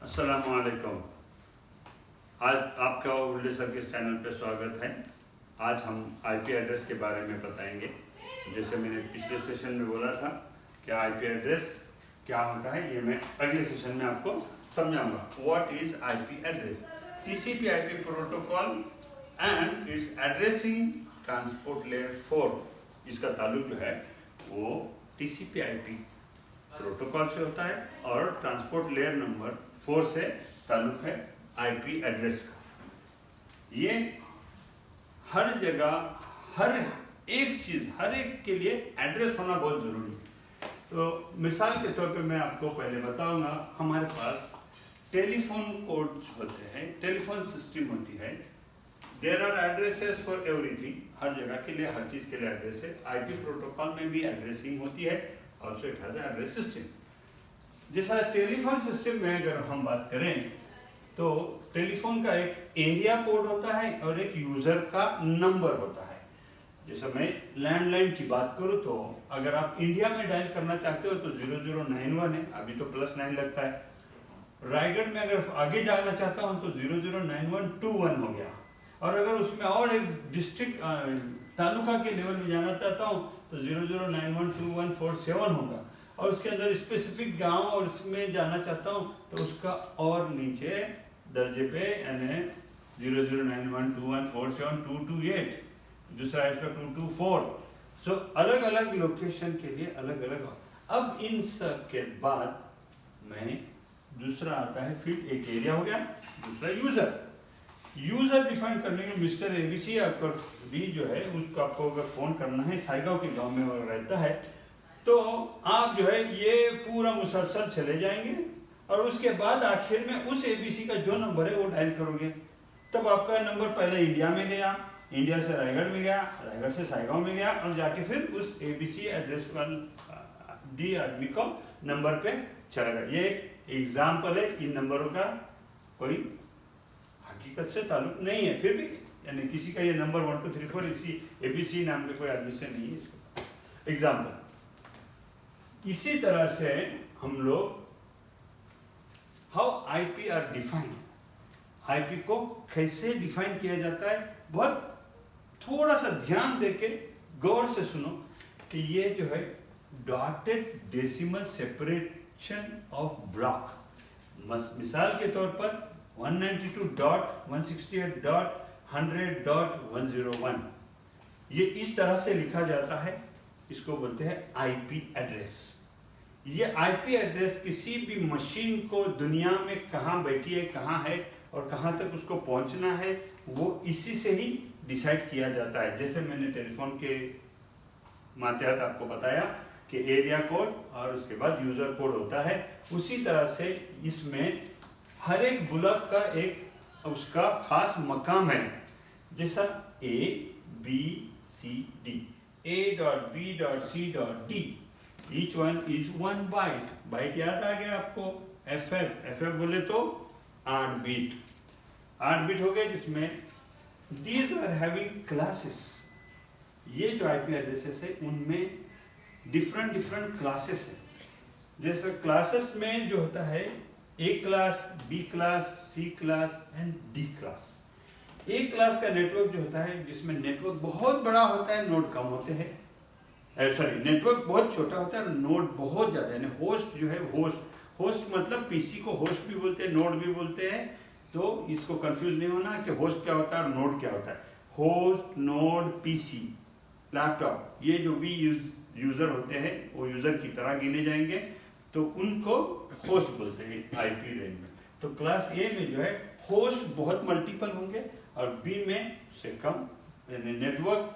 अस्सलामुअलैकुम। आज आपका उर्दू सर के चैनल पे स्वागत है। आज हम आईपी एड्रेस के बारे में बताएंगे। जैसे मैंने पिछले सेशन में बोला था कि आईपी एड्रेस क्या होता है, ये मैं अगले सेशन में आपको समझाऊंगा। What is IP address? TCP IP protocol and it's addressing transport layer 4। इसका ताल्लुक जो है वो टीसीपी आईपी प्रोटोकॉल से होता है और ट्रांसपोर्ट लेयर नंबर 4 से ताल्लुक है आईपी एड्रेस का। ये हर जगह हर एक चीज़ हर एक के लिए एड्रेस होना बहुत ज़रूरी है। तो मिसाल के तौर पे मैं आपको पहले बताऊंगा, हमारे पास टेलीफोन कोड्स होते हैं, टेलीफोन सिस्टम होती है। There are addresses for everything, हर जगह के लिए हर चीज़ के लिए एड्रेस है। आईपी प्रोटोकॉल में भी एड्रेसिंग होती है, also it has address system. जैसा टेलीफोन सिस्टम में अगर हम बात करें तो टेलीफोन का एक एरिया कोड होता है और एक यूज़र का नंबर होता है। जैसे मैं लैंडलाइन की बात करूं तो अगर आप इंडिया में डायल करना चाहते हो तो 0091 है, अभी तो +9 लगता है। रायगढ़ में अगर आगे जाना चाहता हूं तो 009121 हो गया। और अगर उसमें और एक डिस्ट्रिक्ट तालुका के लेवल में जाना चाहता हूं तो 00912147 होगा। और उसके अंदर स्पेसिफिक गांव और इसमें जाना चाहता हूँ तो उसका और नीचे दर्जे पे यानी 009121472228, दूसरा है इसका 224। सो अलग अलग लोकेशन के लिए अलग अलग। अब इन सब के बाद मैं दूसरा आता है, फिर एक एरिया हो गया, दूसरा यूज़र डिफाइन करने के मिस्टर एबीसी आपका भी जो है उसको आपको अगर फ़ोन करना है, साइगांव के गांव में वो रहता है, तो आप जो है ये पूरा मुसलसल चले जाएंगे और उसके बाद आखिर में उस एबीसी का जो नंबर है वो डायल करोगे। तब आपका नंबर पहले इंडिया में गया, इंडिया से रायगढ़ में गया, रायगढ़ से साइगांव में गया और जाके फिर उस एबीसी एड्रेस पर डी आदमी को नंबर पे चला गया। ये एक एग्जाम्पल है। इन नंबरों का कोई हकीकत से ताल्लुक नहीं है, फिर भी यानी किसी का ये नंबर 1 2 3 4 इसी एबीसी नाम के कोई आदमी से नहीं है, इसका एग्जाम्पल। इसी तरह से हम लोग how IP are defined, IP को कैसे डिफाइन किया जाता है, बहुत थोड़ा सा ध्यान देके गौर से सुनो कि ये जो है dotted decimal separation of block. मिसाल के तौर पर 192.168.100.101 ये इस तरह से लिखा जाता है। इसको बोलते हैं आईपी एड्रेस। ये आईपी एड्रेस किसी भी मशीन को दुनिया में कहाँ बैठी है, कहाँ है और कहाँ तक उसको पहुँचना है, वो इसी से ही डिसाइड किया जाता है। जैसे मैंने टेलीफोन के मातहत आपको बताया कि एरिया कोड और उसके बाद यूज़र कोड होता है, उसी तरह से इसमें हर एक ब्लॉक का एक उसका खास मकाम है। जैसा A B C D, A.B.C.D, each one is 1 byte। Bite याद आ गया आपको? FF बोले तो 8 बिट हो गए, जिसमें these are having classes। ये जो आईपी एड्रेसेस है उनमें डिफरेंट क्लासेस है। जैसे क्लासेस में जो होता है A class, B class, C class and D class. A class का नेटवर्क जो होता है जिसमें नेटवर्क बहुत बड़ा होता है, नोड कम होते हैं, नेटवर्क बहुत छोटा होता है, नोड बहुत ज़्यादा, यानी होस्ट जो है होस्ट मतलब पीसी को होस्ट भी बोलते हैं, नोड भी बोलते हैं। तो इसको कंफ्यूज नहीं होना कि होस्ट क्या होता है और नोड क्या होता है। होस्ट, नोड, पीसी, लैपटॉप, ये जो भी यूज़र होते हैं वो यूज़र की तरह गिने जाएंगे, तो उनको होस्ट बोलते हैं आईपी रेंज में। तो क्लास ए में जो है होस्ट बहुत मल्टीपल होंगे और बी में से कम, यानी नेटवर्क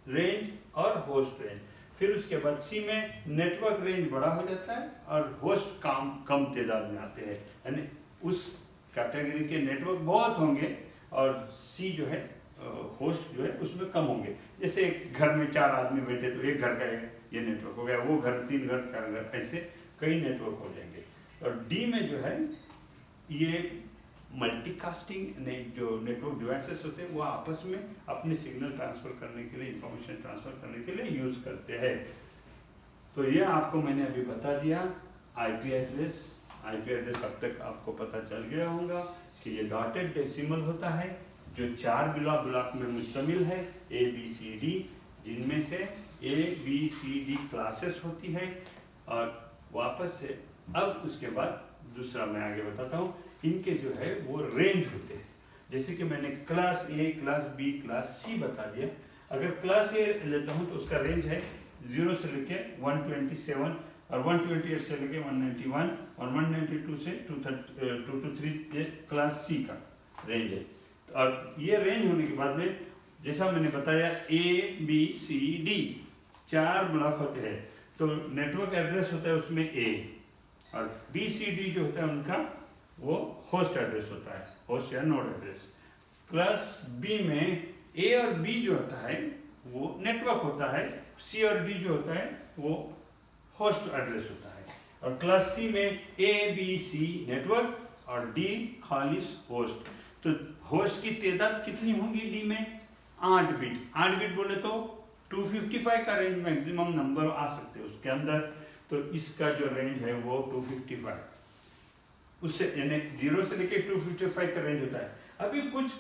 रेंज और होस्ट रेंज। फिर उसके बाद सी में नेटवर्क रेंज बड़ा हो जाता है और होस्ट कम तादाद में आते हैं, यानी उस कैटेगरी के नेटवर्क बहुत होंगे और सी जो है होस्ट जो है उसमें कम होंगे। जैसे एक घर में 4 आदमी बैठे तो एक घर का ये नेटवर्क हो गया, वो घर 3 घर का घर, ऐसे कई नेटवर्क हो जाएंगे। और डी में जो है ये मल्टीकास्टिंग जो नेटवर्क डिवाइसेस होते हैं वो आपस में अपने सिग्नल ट्रांसफ़र करने के लिए, इंफॉर्मेशन ट्रांसफ़र करने के लिए यूज़ करते हैं। तो ये आपको मैंने अभी बता दिया आईपी एड्रेस, आईपी एड्रेस अब तक आपको पता चल गया होगा कि ये डॉटेड डेसिमल होता है जो 4 ब्लॉक में मुश्तमिल है, ए बी सी डी, जिनमें से A B C D classes होती है। और वापस से अब उसके बाद दूसरा मैं आगे बताता हूँ, इनके जो है वो रेंज होते हैं। जैसे कि मैंने class A, class B, class C बता दिया। अगर क्लास ए लेता हूँ तो उसका रेंज है 0 से लेके 127 और 128 से लेके 191 और 192 से 223 ये क्लास सी का रेंज है। और ये रेंज होने के बाद में जैसा मैंने बताया A B C D 4 block होते हैं, तो नेटवर्क एड्रेस होता है उसमें ए, और बी सी डी जो होता है उनका वो होस्ट एड्रेस होता है, होस्ट या नोड एड्रेस। क्लास बी में ए और बी जो होता है वो नेटवर्क होता है, सी और डी जो होता है वो होस्ट एड्रेस होता है। और क्लास सी में ए बी सी नेटवर्क और डी खाली होस्ट। तो होस्ट की तादाद कितनी होगी डी में? 8 बिट। 8 बिट बोले तो 255 का रेंज मैक्सिमम नंबर आ सकते हैं उसके अंदर। तो इसका जो रेंज है वो 255, उससे यानी 0 से लेके 255 का रेंज होता है। अभी कुछ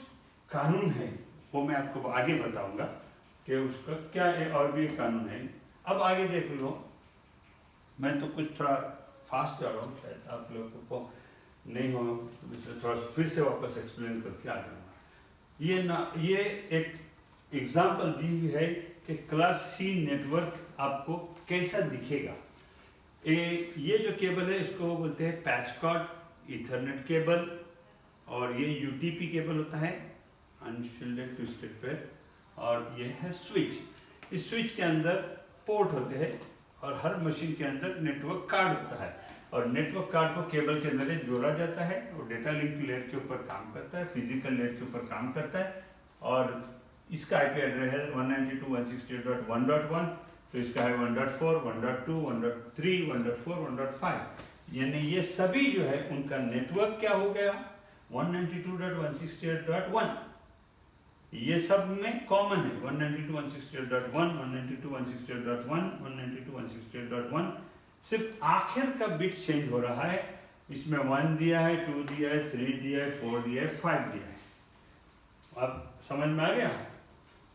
कानून है वो मैं आपको आगे बताऊंगा कि उसका क्या है, और भी एक कानून है। अब आगे देख लो, मैं तो कुछ थोड़ा फास्ट जा रहा हूँ, शायद आप लोगों को नहीं हो तो थोड़ा फिर से वापस एक्सप्लेन करके आ जाऊँगा। ये एक एग्जाम्पल दी हुई है कि क्लास सी नेटवर्क आपको कैसा दिखेगा। ये जो केबल है इसको बोलते हैं पैच कॉर्ड ईथरनेट केबल, और ये यूटीपी केबल होता है, अनशील्डेड ट्विस्टेड पेयर, और ये है स्विच। इस स्विच के अंदर पोर्ट होते हैं और हर मशीन के अंदर नेटवर्क कार्ड होता है, और नेटवर्क कार्ड को केबल के अंदर जोड़ा जाता है और डेटा लिंक लेयर के ऊपर काम करता है, फिजिकल लेयर के ऊपर काम करता है। और इसका आईपी एड्रेस है 192.168.1.1, तो इसका है 1.4, 1.2, 1.3, 1.4, 1.5, यानी ये सभी जो है उनका नेटवर्क क्या हो गया 192.168.1। ये सब में कॉमन है 192.168.1, 192.168.1, 192.168.1। सिर्फ आखिर का बिट चेंज हो रहा है, इसमें 1 दिया है, 2 दिया है, 3 दिया है, 4 दिया है, 5 दिया है। अब समझ में आ गया?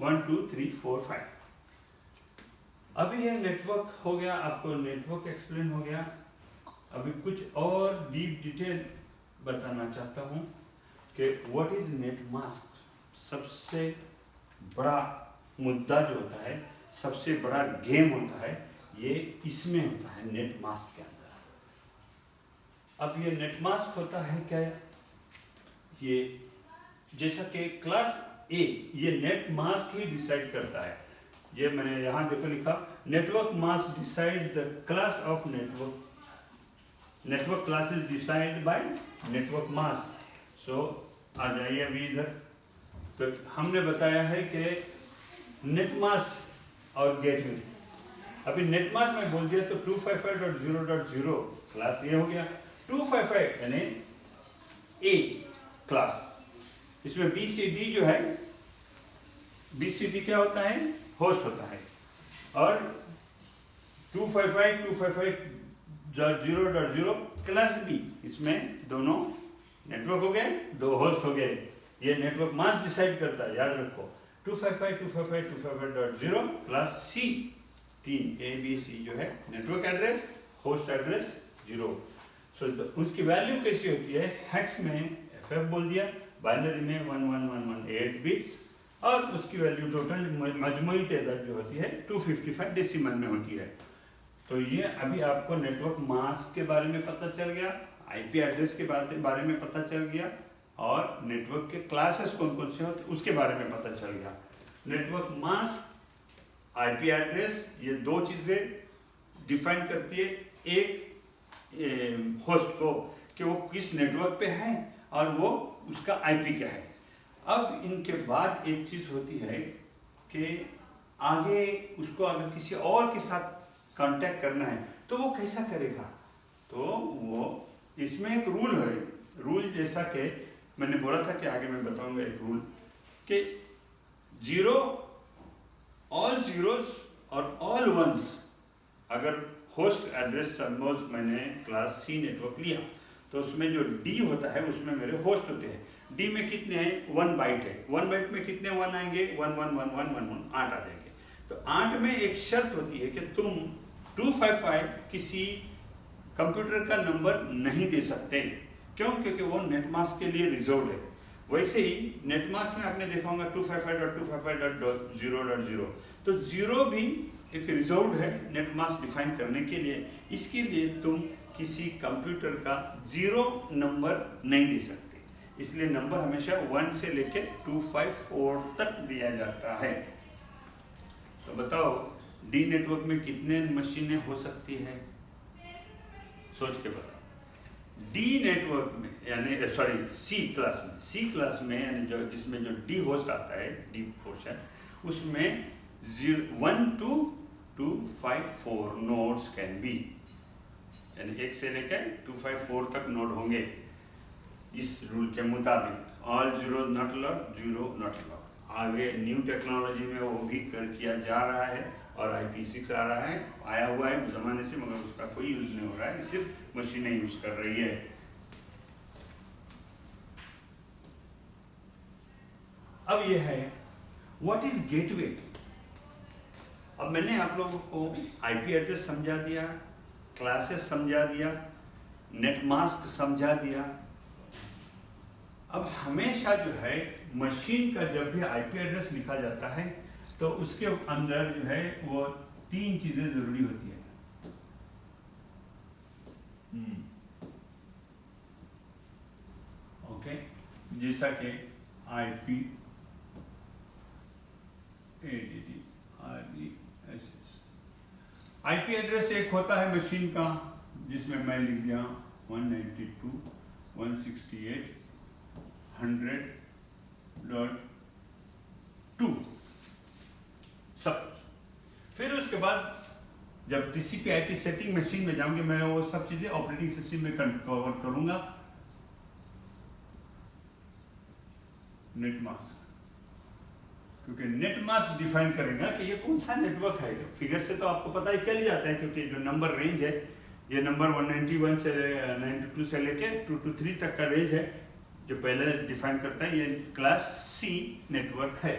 1 2 3 4 5। अभी ये नेटवर्क हो गया, आपको नेटवर्क एक्सप्लेन हो गया। अभी कुछ और डीप डिटेल बताना चाहता हूँ कि व्हाट इज नेट मास्क। सबसे बड़ा मुद्दा जो होता है, सबसे बड़ा गेम होता है, ये इसमें होता है नेट मास्क के अंदर। अब ये नेट मास्क होता है क्या? ये जैसा कि क्लास ए, ये नेट मास्क ही डिसाइड करता है। ये मैंने यहाँ देखो लिखा, network mask decide the class of network, network classes decide by network mask. So आ जाइए अभी इधर। तो हमने बताया है कि नेट मास्क और गेटवे। अभी नेट मास्क में बोल दिया तो 255.0.0 क्लास ये हो गया। 255 यानी ए क्लास। इसमें BCD जो है, BCD क्या होता है? होस्ट होता है। और 255.255.0.0 क्लास बी, इसमें दोनों नेटवर्क हो गए, 2 होस्ट हो गए। ये नेटवर्क मास्क डिसाइड करता है, याद रखो। 255.255.255.0 क्लास सी, 3 ABC जो है नेटवर्क एड्रेस, होस्ट एड्रेस 0। सो उसकी वैल्यू कैसी होती है? हेक्स में FF बोल दिया, बाइनरी में 11118 बिट्स, और उसकी वैल्यू टोटल मजमूई तादाद जो होती है 255 डेसिमल में होती है। तो ये अभी आपको नेटवर्क मास्क के बारे में पता चल गया, आईपी एड्रेस के बारे में पता चल गया, और नेटवर्क के क्लासेस कौन कौन से होते हैं उसके बारे में पता चल गया। नेटवर्क मास्क, आईपी एड्रेस, ये 2 चीज़ें डिफाइन करती है एक होस्ट को कि वो किस नेटवर्क पे है और वो उसका आईपी क्या है। अब इनके बाद एक चीज़ होती है कि आगे उसको अगर किसी और के साथ कांटेक्ट करना है तो वो कैसा करेगा। तो वो इसमें एक रूल है, रूल जैसा कि मैंने बोला था कि आगे मैं बताऊंगा एक रूल कि 0, ऑल जीरोस और ऑल वंस। अगर होस्ट एड्रेस सपोज मैंने क्लास सी नेटवर्क लिया तो उसमें जो डी होता है उसमें मेरे होस्ट होते हैं। डी में कितने हैं, 1 बाइट है, 1 बाइट में कितने 1 आएंगे, 1 1 1 1 1 1 8 आ जाएंगे। तो 8 में एक शर्त होती है कि तुम 255 किसी कंप्यूटर का नंबर नहीं दे सकते। क्यों? क्योंकि वो नेटमास्क के लिए रिजर्व है। वैसे ही नेटमास्क में आपने देखा होगा 255.255.0.0, तो 0 भी एक रिजर्व है नेटमास्क डिफाइन करने के लिए। इसके लिए तुम किसी कंप्यूटर का 0 नंबर नहीं दे सकते, इसलिए नंबर हमेशा 1 से लेके 254 तक दिया जाता है। तो बताओ डी नेटवर्क में कितने मशीनें हो सकती है, सोच के बताओ। डी नेटवर्क में यानी सॉरी सी क्लास में यानी जो जिसमें जो डी होस्ट आता है, डी पोर्शन, उसमें 1 to 254 नोड्स कैन बी, यानी 1 से लेकर 254 तक नोड होंगे इस रूल के मुताबिक। All zero not allowed, zero not allowed. आगे न्यू टेक्नोलॉजी में वो भी किया जा रहा है और IP6 आ रहा है, आया हुआ है ज़माने से, मगर उसका कोई यूज़ नहीं हो रहा है, सिर्फ मशीनें यूज़ कर रही है। अब ये है व्हाट इज गेटवे। अब मैंने आप लोगों को IP एड्रेस समझा दिया, क्लासेस समझा दिया, नेटमास्क समझा दिया। अब हमेशा जो है मशीन का जब भी IP एड्रेस लिखा जाता है तो उसके अंदर जो है वो 3 चीजें जरूरी होती है। ओके, जैसा कि IP IP एड्रेस एक होता है मशीन का, जिसमें मैं लिख दिया 192.168.100.2 सब। फिर उसके बाद जब TCP/IP सेटिंग मशीन में जाऊंगे मैं वो सब चीजें ऑपरेटिंग सिस्टम में कवर करूंगा। नेटमास्क, क्योंकि नेटमास्क डिफाइन करेगा कि ये कौन सा नेटवर्क है। फिगर से तो आपको पता ही चल जाता है, क्योंकि जो नंबर रेंज है ये नंबर 191 से 92 से लेके 223 तक का रेंज है जो पहले डिफाइन करता है। ये क्लास C नेटवर्क है,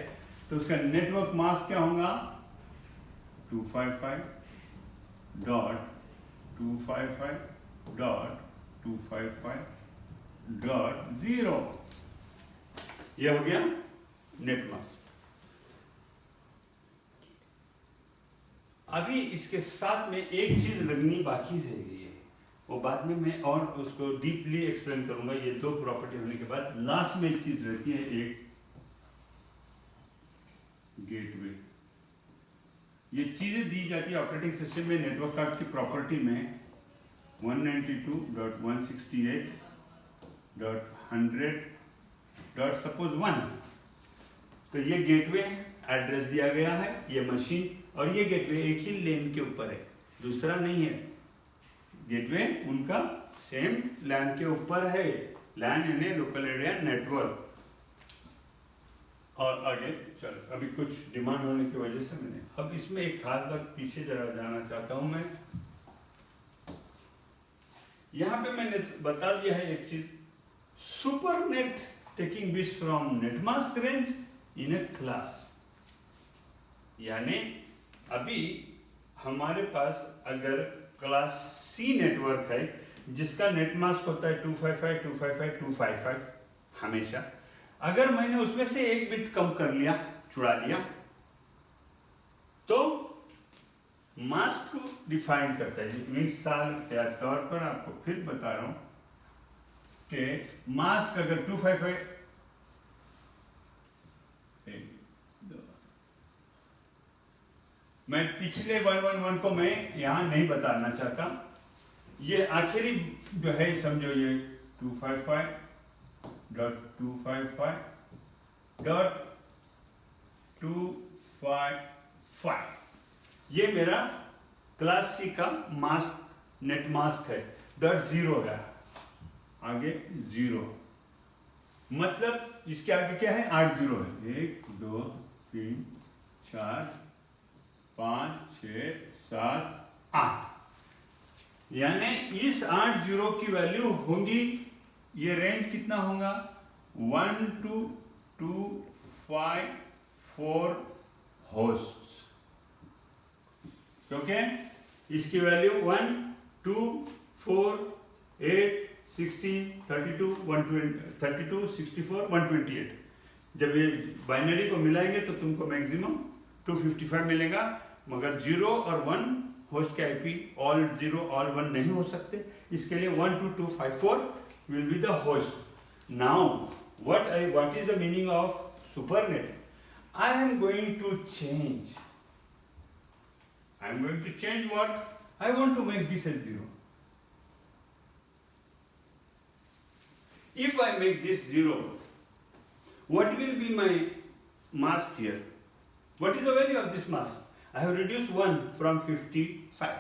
तो उसका नेटवर्क मास्क क्या होगा, 255.255.255.0। ये हो गया नेटमास्क। अभी इसके साथ में एक चीज लगनी बाकी रह गई है, वो बाद में मैं और उसको डीपली एक्सप्लेन करूंगा। ये 2 प्रॉपर्टी होने के बाद लास्ट में एक चीज रहती है, एक गेटवे। ये चीजें दी जाती है ऑपरेटिंग सिस्टम में नेटवर्क कार्ड की प्रॉपर्टी में 192.168.100.1। तो ये गेटवे एड्रेस दिया गया है, ये मशीन, और ये गेटवे एक ही लेन के ऊपर है, दूसरा नहीं है। गेटवे उनका सेम लैन के ऊपर है, लैन यानी लोकल एरिया नेटवर्क। और आगे चलो, अभी कुछ डिमांड होने की वजह से मैंने अब इसमें एक खास बात पीछे जरा जाना चाहता हूं मैं। यहां पे मैंने बता दिया है एक चीज, supernet taking bits from netmask range in A class. यानी अभी हमारे पास अगर क्लास C नेटवर्क है जिसका नेटमास्क होता है 255 255 255 हमेशा, अगर मैंने उसमें से एक बिट कम कर लिया, चुरा लिया, तो मास्क को डिफाइन करता है। मिसाल के तौर पर आपको फिर बता रहा हूं कि मास्क अगर 255 मैं पिछले 111 को मैं यहां नहीं बताना चाहता, ये आखिरी जो है समझो, ये 255.255.255 ये मेरा क्लास C का मास्क नेट मास्क है। .0 है, आगे 0, मतलब इसके आगे क्या है, 8 0 है। 1 2 3 4 5 6 7 8। यानी इस 8 जीरो की वैल्यू होंगी, ये रेंज कितना होगा 1 to 2 5 4 होस्ट, ओके। इसकी वैल्यू 1 2 4 8 16 32 120 32 64 128। जब ये बाइनरी को मिलाएंगे तो तुमको मैक्सिमम 255 मिलेगा, मगर 0 और 1 होस्ट के आईपी ऑल 0 ऑल 1 नहीं हो सकते, इसके लिए 12254 will be the host. Now what is the meaning of supernet? I am going to change what? I want to make this as 0. If I make this 0, what will be my mask here? What is the value of this mask? I have reduced 1 from 55.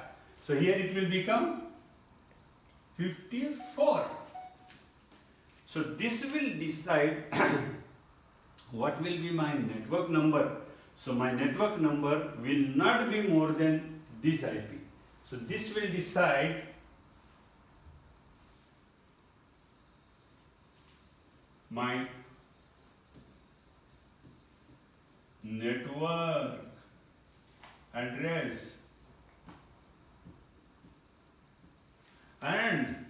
So here it will become 54. So this will decide what will be my network number. So my network number will not be more than this IP. So this will decide my network address, and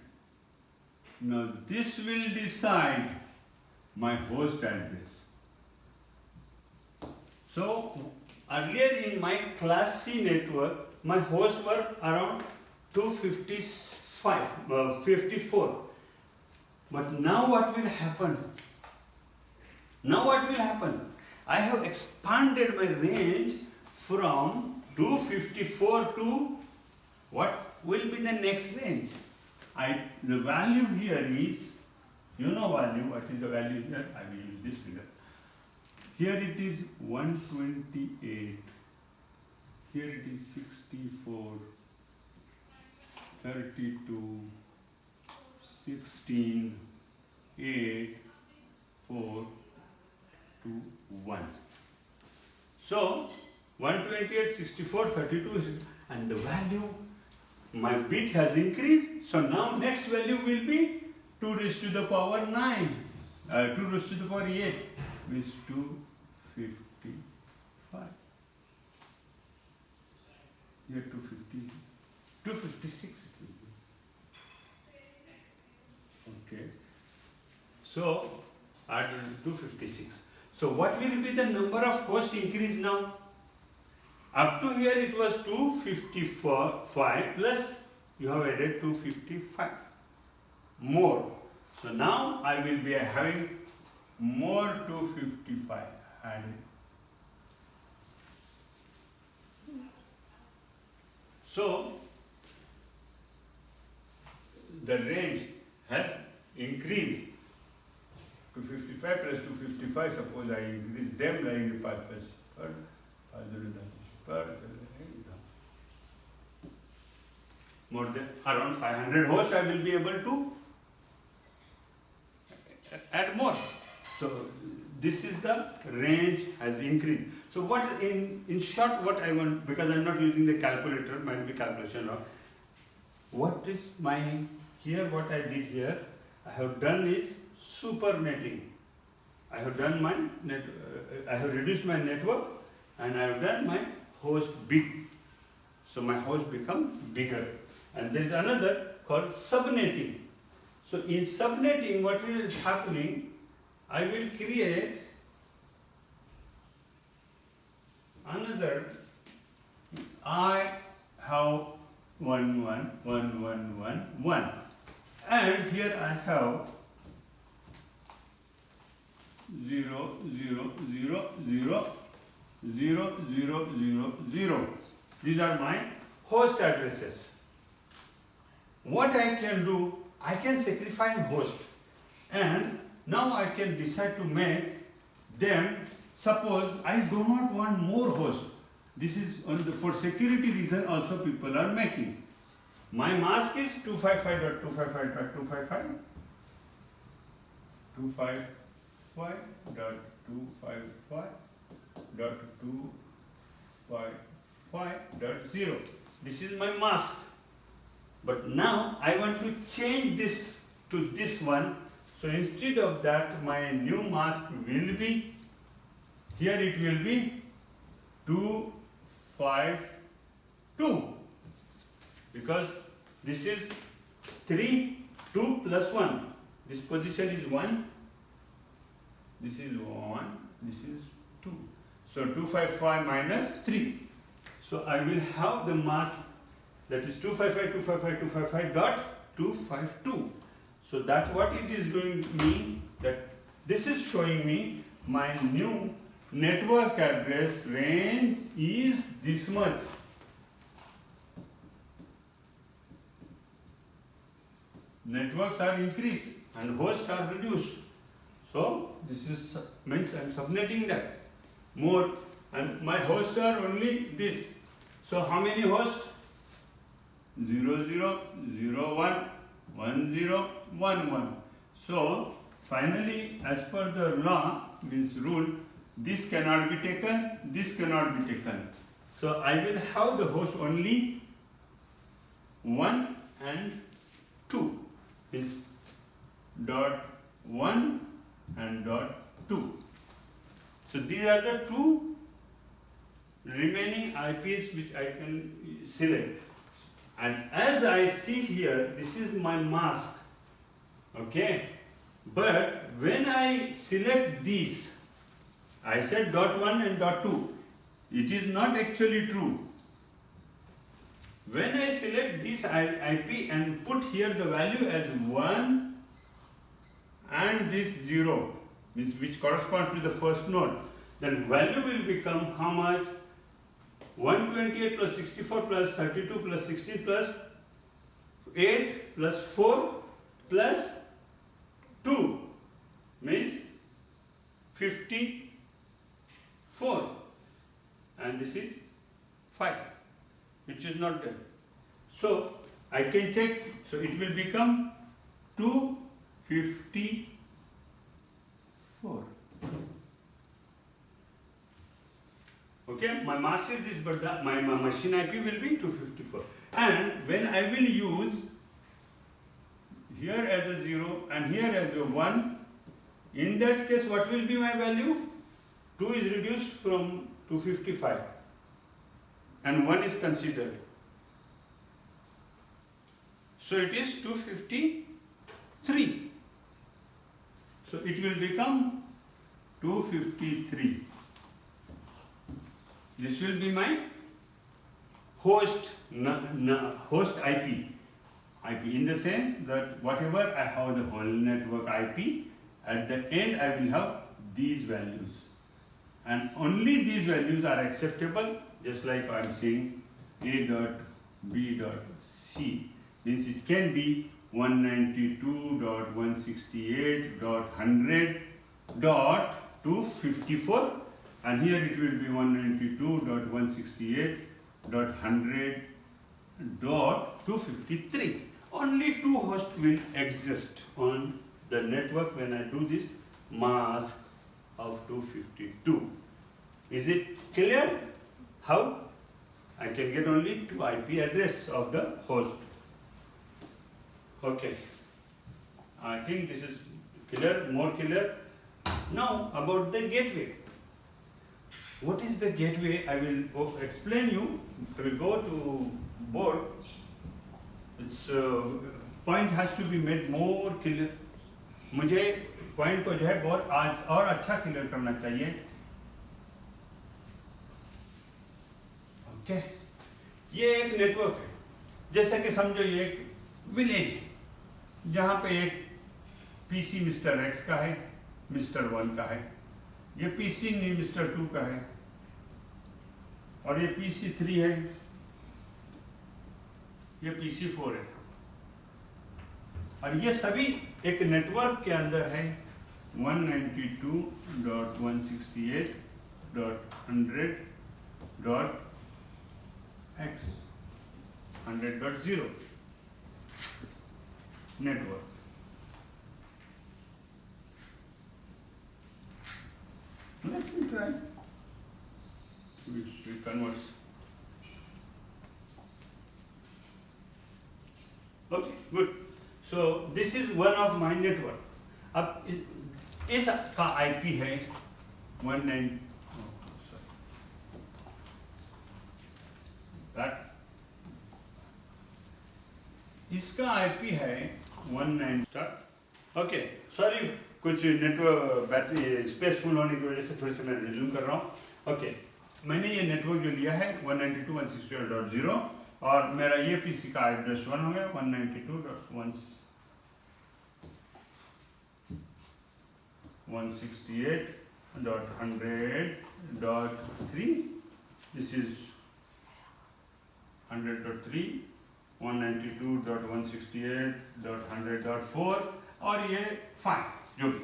now this will decide my host address. So earlier in my class C network, my hosts were around 54. But now what will happen? I have expanded my range from 254 to what will be the next range? The value here is, value, what is the value here? I will use this figure. Here it is 128, here it is 64, 32, 16, 8, 4, 2, 1. So 128, 64, 32, and the value, my bit has increased. So now next value will be 2 raised to the power 9, 2 raised to the power 8, which is 255. Here 250, 256 it will be. Okay. So add 256. So what will be the number of hosts increase now? Up to here it was 255 plus you have added 255 more. So now I will be having more 255 added. So the range has increased. 255 plus 255, suppose I increase them like the path plus more than around 500 hosts, I will be able to add more. So this is the range has increased. So what in short, what I want, because I am not using the calculator, might be calculation wrong. What is my here? What I did here, I have done is supernetting. I have done my I have reduced my network, and I have done my host big. So my host become bigger. And there is another called subnetting. So in subnetting, what is happening? I will create another. I have 1 1 1 1 1 1, and here I have 0 0 0 0 0 0 0 0. These are my host addresses. What I can do, I can sacrifice host, and now I can decide to make them. Suppose I do not want more hosts. This is for security reason also people are making. My mask is 255.255.255, 255.255.255.0. This is my mask. But now I want to change this to this one. So instead of that, my new mask will be, here it will be 252, because this is 3, 2 plus 1. This position is 1, this is 1, this is 2. So 255 minus 3. So I will have the mask that is 255, 255, 255 dot 252. So that what it is doing me, that this is showing me my new network address range is this much. Networks are increased and hosts are reduced. So this is means I am subnetting that more, and my hosts are only this. So how many hosts? 0, 0, 0, 1, 1, 0, 1, 1. So finally, as per the law, means rule, this cannot be taken, this cannot be taken. So I will have the host only 1 and 2. Means dot 1 and dot 2. So these are the two remaining IPs which I can select. And as I see here, this is my mask. Okay. But when I select these, I said dot 1 and dot 2. It is not actually true. When I select this IP and put here the value as 1 and this 0, which corresponds to the first node, then value will become how much? 128 plus 64 plus 32 plus 16 plus 8 plus 4 plus 2 means 54, and this is 5, which is not there. So I can check, so it will become 254. Okay, my mask is this, but my machine IP will be 254. And when I will use here as a 0 and here as a 1, in that case what will be my value? 2 is reduced from 255 and 1 is considered. So it is 253. So it will become 253. This will be my host host IP. IP in the sense that whatever I have the whole network IP, at the end I will have these values. And only these values are acceptable, just like I am saying A dot B dot C. Means it can be 192.168.100.254, and here it will be 192.168.100.253. Only two hosts will exist on the network when I do this mask of 252. Is it clear how I can get only two IP address of the host? Okay, I think this is clear, more clear. Now about the gateway. What is the gateway? I will explain you. I will go to board. Its point has to be made more clear. मुझे point को जो है बहुत आज और अच्छा clear करना चाहिए. Okay. ये एक नेटवर्क है. जैसे कि समझो ये एक विलेज है, जहाँ पे एक पीसी मिस्टर एक्स का है, मिस्टर 1 का है, ये पीसी मिस्टर 2 का है, और ये पीसी 3 है, ये पीसी 4 है, और ये सभी एक नेटवर्क के अंदर है 192.168.100.x 100.0 network. Let me try. We convert. Good. So this is one of my network. अब इस का आईपी है 19 इसका आईपी है 19। ओके सॉरी, कुछ नेटवर्क बैटरी स्पेस फुल होने की वजह से फिर से मैं रिज्यूम कर रहा हूँ। ओके, मैंने ये नेटवर्क जो लिया है 192.168.0 और मेरा ये पीसी का एड्रेस 1 हो गया 192.168.100.3। दिस इज 100.3, 192.168.100.4 और ये 5 जो भी।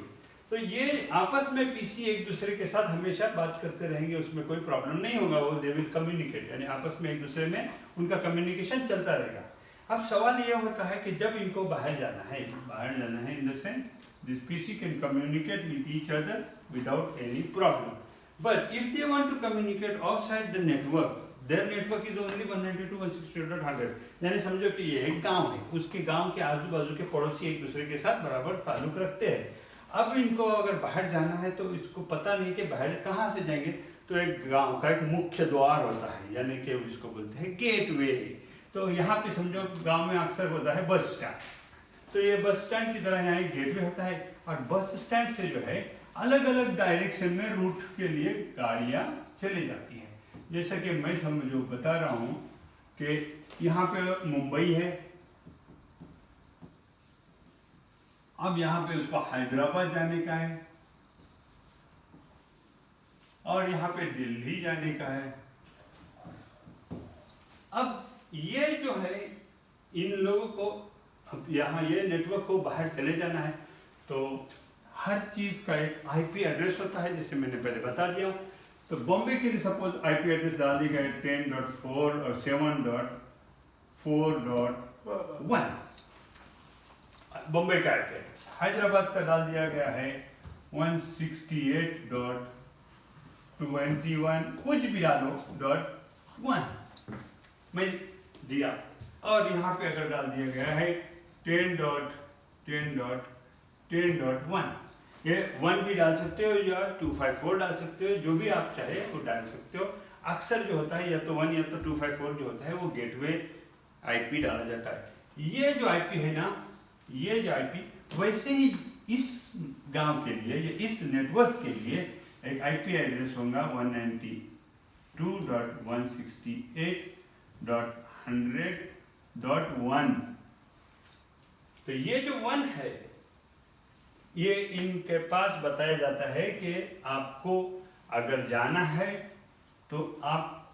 तो ये आपस में पीसी एक दूसरे के साथ हमेशा बात करते रहेंगे, उसमें कोई प्रॉब्लम नहीं होगा। वो दे विल कम्युनिकेट, यानी आपस में एक दूसरे में उनका कम्युनिकेशन चलता रहेगा। अब सवाल ये होता है कि जब इनको बाहर जाना है in the sense this PC can communicate with each other without any problem, but if they want to communicate outside the network, their network is only 192.168.100। यानी समझो कि ये एक गांव है, उसके गांव के आजू बाजू के पड़ोसी एक दूसरे के साथ बराबर ताल्लुक रखते हैं। अब इनको अगर बाहर जाना है तो इसको पता नहीं कि बाहर कहाँ से जाएंगे। तो एक गांव का एक मुख्य द्वार होता है, यानी कि इसको बोलते हैं गेटवे। तो यहाँ पे समझो गांव में अक्सर होता है बस स्टैंड, तो ये बस स्टैंड की तरह यहाँ एक गेटवे होता है और बस स्टैंड से जो है अलग अलग डायरेक्शन में रूट के लिए गाड़ियाँ चली जाती हैं। जैसा कि मैं समझो बता रहा हूँ कि यहाँ पे मुंबई है, अब यहाँ पे उसको हैदराबाद जाने का है और यहाँ पे दिल्ली जाने का है। अब ये जो है इन लोगों को यहाँ ये नेटवर्क को बाहर चले जाना है, तो हर चीज का एक आईपी एड्रेस होता है, जैसे मैंने पहले बता दिया। तो बॉम्बे के लिए सपोज आईपी एड्रेस डाल दी गए 10.4 और 7.4.1 बॉम्बे का आईपी एड्रेस। हैदराबाद का डाल दिया गया है 168.21 कुछ भी डालो .1 मैं दिया, और यहाँ पे अगर डाल दिया गया है 10.10.10.1, ये 1 भी डाल सकते हो या 254 डाल सकते हो, जो भी आप चाहे वो डाल सकते हो। अक्सर जो होता है या तो 1 या तो 254 जो होता है वो गेटवे आईपी डाला जाता है। ये जो आईपी है ना, ये जो आईपी वैसे ही इस गांव के लिए या इस नेटवर्क के लिए एक आईपी एड्रेस होगा 192.168.100.1। तो ये जो 1 है ये इनके पास बताया जाता है कि आपको अगर जाना है तो आप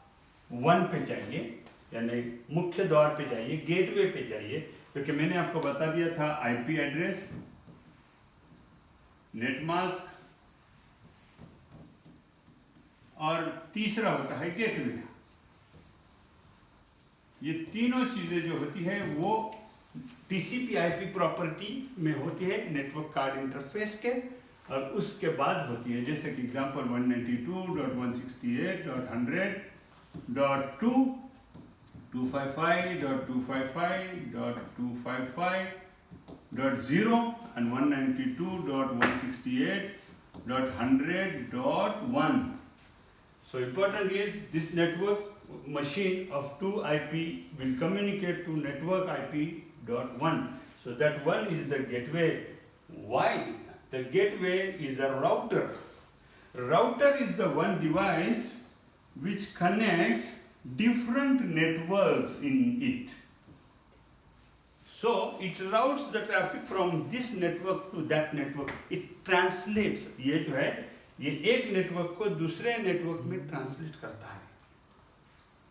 1 पे जाइए, यानी मुख्य द्वार पे जाइए, गेटवे पे जाइए, क्योंकि मैंने आपको बता दिया था आईपी एड्रेस, नेटमास्क और तीसरा होता है गेटवे। ये तीनों चीजें जो होती है वो टीसीपी आईपी प्रॉपर्टी में होती है नेटवर्क कार्ड इंटरफेस के, और उसके बाद होती है जैसे कि example 192.168.100.2 255.255.255.0 and 192.168.100.1. So important is this network machine of 2 IP will communicate to network IP.1. So that 1 is the gateway. Why? The gateway is a router. Router is the one device which connects different networks in it. So it routes the traffic from this network to that network. It translates. ये जो है ये एक network को दूसरे network में translate करता है,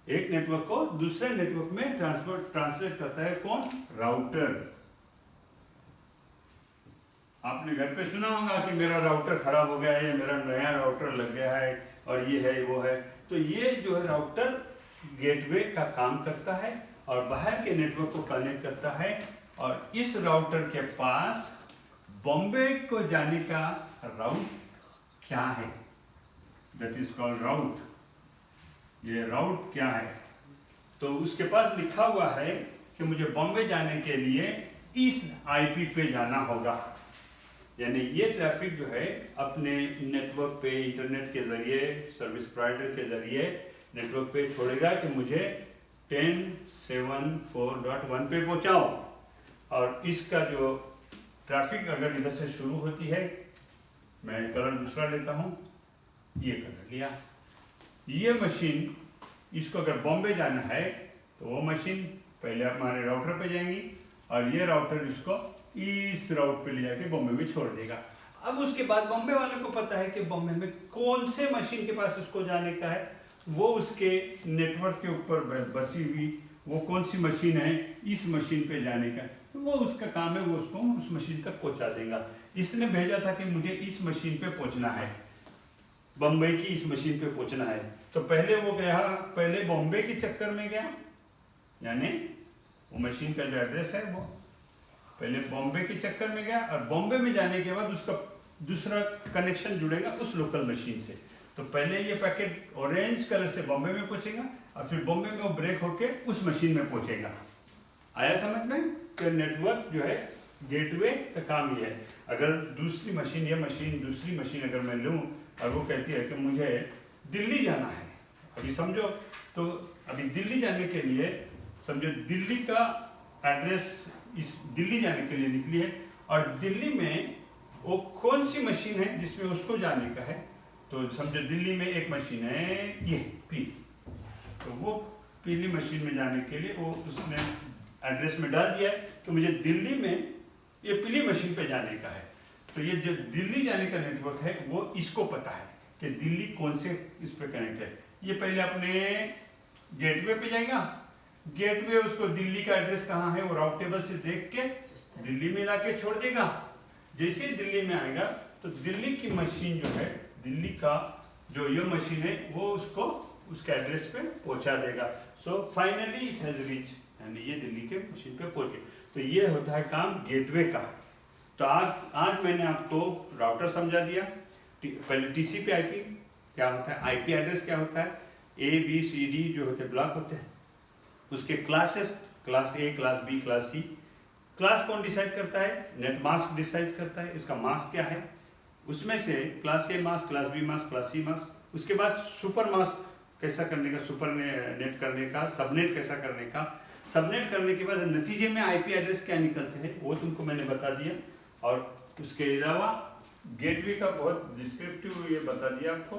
एक नेटवर्क को दूसरे नेटवर्क में ट्रांसलेट करता है कौन? राउटर। आपने घर पे सुना होगा कि मेरा राउटर खराब हो गया है, मेरा नया राउटर लग गया है और ये है वो है। तो ये जो है राउटर गेटवे का काम करता है और बाहर के नेटवर्क को कनेक्ट करता है, और इस राउटर के पास बॉम्बे को जाने का राउट क्या है, दैट इज कॉल्ड राउट। ये राउट क्या है? तो उसके पास लिखा हुआ है कि मुझे बॉम्बे जाने के लिए इस आईपी पे जाना होगा। यानी ये ट्रैफिक जो है अपने नेटवर्क पे इंटरनेट के जरिए सर्विस प्रोवाइडर के जरिए नेटवर्क पे छोड़ेगा कि मुझे 10.7.4.1 पे पहुंचाओ। और इसका जो ट्रैफिक अगर इधर से शुरू होती है, मैं कलर दूसरा लेता हूँ, ये कलर लिया, ये मशीन इसको अगर बॉम्बे जाना है तो वो मशीन पहले हमारे राउटर पे जाएंगी और ये राउटर इसको इस राउट पे ले जाके बॉम्बे में छोड़ देगा। अब उसके बाद बॉम्बे वाले को पता है कि बॉम्बे में कौन से मशीन के पास उसको जाने का है, वो उसके नेटवर्क के ऊपर बसी हुई वो कौन सी मशीन है, इस मशीन पे जाने का, तो वो उसका काम है, वो उसको उस मशीन तक पहुंचा देगा। इसने भेजा था कि मुझे इस मशीन पे पहुंचना है, बम्बई की इस मशीन पे पहुंचना है, तो पहले वो गया, पहले बॉम्बे के चक्कर में गया, यानी वो मशीन का जो एड्रेस है वो पहले बॉम्बे के चक्कर में गया और बॉम्बे में जाने के बाद उसका दूसरा कनेक्शन जुड़ेगा उस लोकल मशीन से। तो पहले ये पैकेट ऑरेंज कलर से बॉम्बे में पहुंचेगा और फिर बॉम्बे में वो ब्रेक होके उस मशीन में पहुंचेगा। आया समझ में कि नेटवर्क जो है गेटवे का काम ये है। अगर दूसरी मशीन, ये मशीन दूसरी मशीन अगर मैं लूँ और वो कहती है कि मुझे दिल्ली जाना है, अभी समझो, तो अभी दिल्ली जाने के लिए समझो दिल्ली का एड्रेस इस दिल्ली जाने के लिए निकली है और दिल्ली में वो कौन सी मशीन है जिसमें उसको जाने का है, तो समझो दिल्ली में एक मशीन है ये पी, तो वो पीली मशीन में जाने के लिए वो उसने एड्रेस में डाल दिया है कि मुझे दिल्ली में ये पीली मशीन पे जाने का है। तो ये जो दिल्ली जाने का नेटवर्क है वो इसको पता है कि दिल्ली कौन से इस पे कनेक्ट है। ये पहले अपने गेटवे पे जाएगा, गेटवे उसको दिल्ली का एड्रेस कहाँ है वो राउट टेबल से देख के दिल्ली में लाके छोड़ देगा। जैसे ही दिल्ली में आएगा तो दिल्ली की मशीन जो है, दिल्ली का जो ये मशीन है वो उसको उसके एड्रेस पे पहुंचा देगा। So finally it has reach, यानी ये दिल्ली के मशीन पे पहुंच गया। तो ये होता है काम गेटवे का। तो आज मैंने आपको राउटर समझा दिया, पहले टीसीपी आईपी क्या होता है, आईपी एड्रेस क्या होता है, ए बी सी डी जो होते हैं ब्लॉक होते हैं, उसके classes, class A, class B, class C. Class कौन डिसाइड करता है, नेट मास्क डिसाइड करता है, इसका मास्क क्या है, उसमें से class A mask, class B mask, class C mask, उसके बाद सुपर मास्क कैसा करने का, सुपर नेट करने का, सबनेट कैसा करने का, सबनेट करने के बाद नतीजे में आईपी एड्रेस क्या निकलते हैं वो तुमको मैंने बता दिया। और उसके अलावा गेटवे का बहुत डिस्क्रिप्टिव ये बता दिया आपको।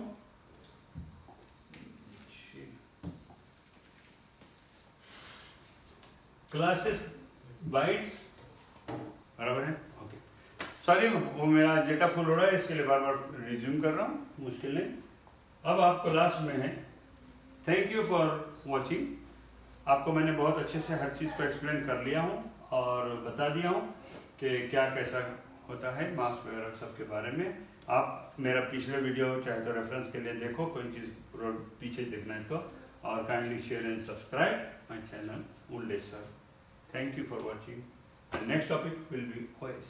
क्लासेस बाइट्स बराबर है, ओके। सॉरी वो मेरा डेटा फुल हो रहा है, इसके लिए बार बार रिज्यूम कर रहा हूँ, मुश्किल नहीं। अब आपको लास्ट में है, थैंक यू फॉर वॉचिंग। आपको मैंने बहुत अच्छे से हर चीज़ को एक्सप्लेन कर लिया हूँ और बता दिया हूँ कि क्या कैसा होता है मास्क वगैरह सब के बारे में। आप मेरा पिछले वीडियो चाहे तो रेफरेंस के लिए देखो, कोई चीज़ पीछे देखना है तो, और kindly share and subscribe my channel Ullesh sir. Thank you for watching. The next topic will be OS.